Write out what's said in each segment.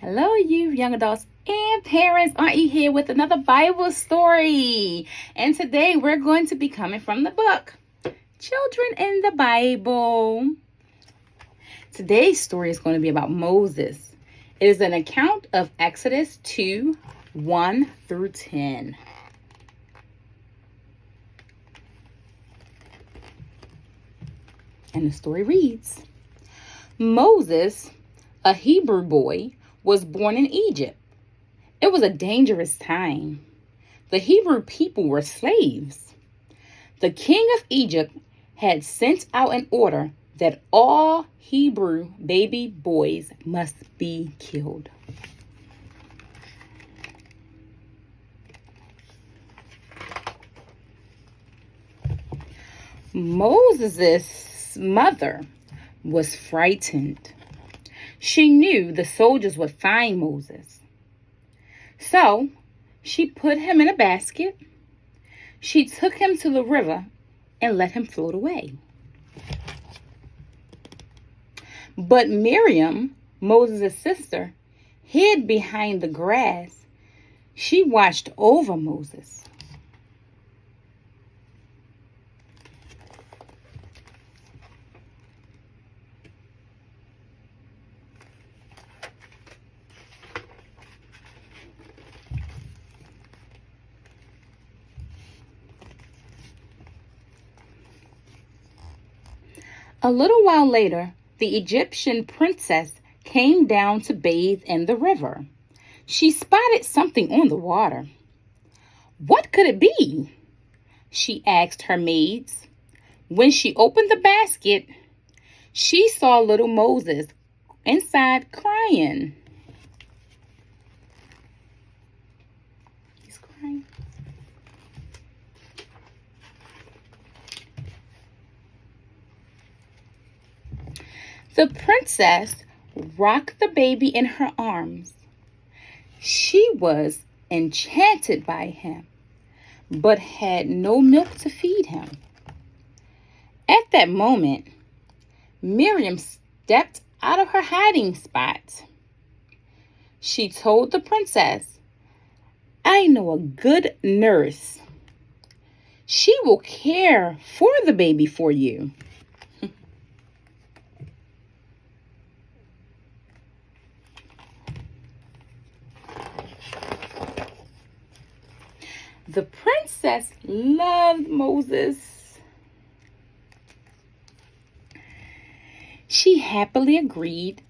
Hello, you young adults and parents. Aren't you here with another Bible story? And today we're going to be coming from the book, Children in the Bible. Today's story is going to be about Moses. It is an account of Exodus 2, 1 through 10. And the story reads, Moses, a Hebrew boy, was born in Egypt. It was a dangerous time. The Hebrew people were slaves. The king of Egypt had sent out an order that all Hebrew baby boys must be killed. Moses' mother was frightened. She knew the soldiers would find Moses. So she put him in a basket. She took him to the river and let him float away. But Miriam, Moses' sister, hid behind the grass. She watched over Moses. A little while later, the Egyptian princess came down to bathe in the river. She spotted something on the water. What could it be? She asked her maids. When she opened the basket, she saw little Moses inside crying. He's crying. The princess rocked the baby in her arms. She was enchanted by him, but had no milk to feed him. At that moment, Miriam stepped out of her hiding spot. She told the princess, "I know a good nurse. She will care for the baby for you." The princess loved Moses. She happily agreed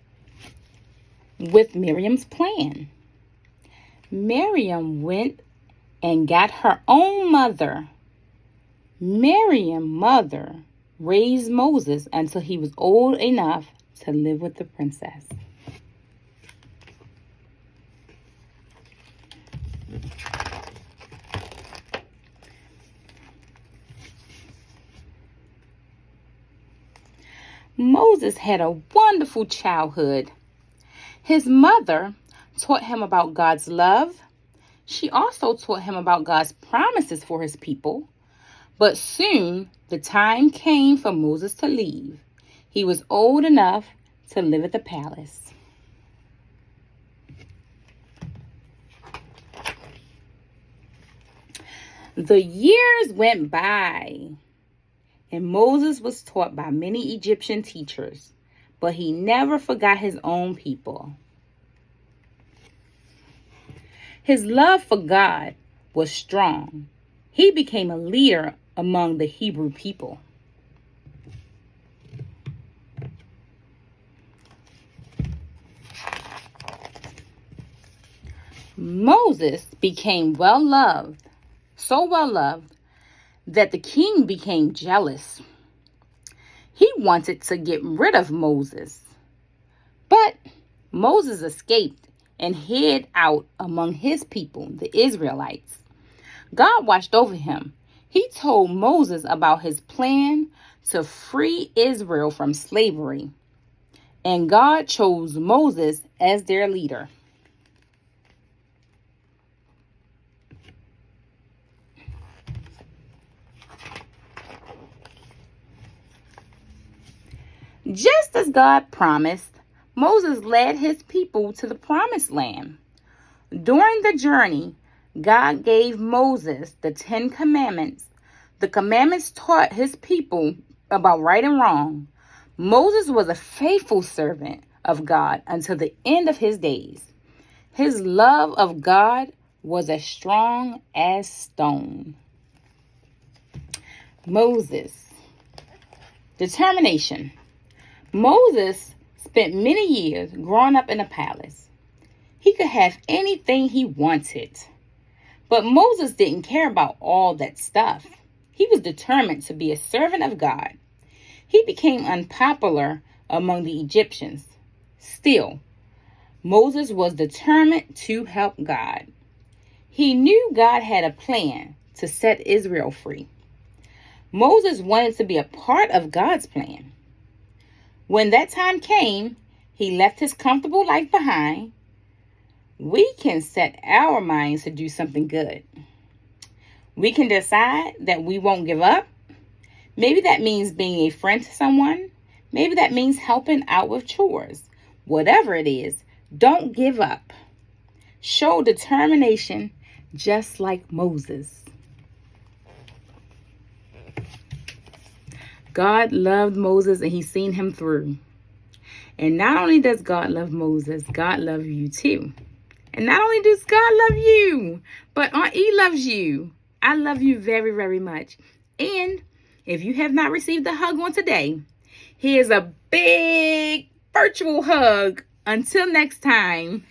with Miriam's plan. Miriam went and got her own mother. Miriam's mother raised Moses until he was old enough to live with the princess. Moses had a wonderful childhood. His mother taught him about God's love. She also taught him about God's promises for his people. But soon the time came for Moses to leave. He was old enough to live at the palace. The years went by, and Moses was taught by many Egyptian teachers, but he never forgot his own people. His love for God was strong. He became a leader among the Hebrew people. Moses became well-loved, so well-loved, that the king became jealous. He wanted to get rid of Moses. But Moses escaped and hid out among his people, the Israelites. God watched over him. He told Moses about his plan to free Israel from slavery. And God chose Moses as their leader. Just as God promised, Moses led his people to the promised land. During the journey, God gave Moses the 10 commandments. The commandments taught his people about right and wrong. Moses was a faithful servant of God until the end of his days. His love of God was as strong as stone. Moses. Determination. Moses spent many years growing up in a palace. He could have anything he wanted. But Moses didn't care about all that stuff. He was determined to be a servant of God. He became unpopular among the Egyptians. Still, Moses was determined to help God. He knew God had a plan to set Israel free. Moses wanted to be a part of God's plan. When that time came, he left his comfortable life behind. We can set our minds to do something good. We can decide that we won't give up. Maybe that means being a friend to someone. Maybe that means helping out with chores. Whatever it is, don't give up. Show determination just like Moses. God loved Moses and he's seen him through. And not only does God love Moses, God loves you too. And not only does God love you, but Aunt E loves you. I love you very, very much. And if you have not received a hug on today, here's a big virtual hug. Until next time.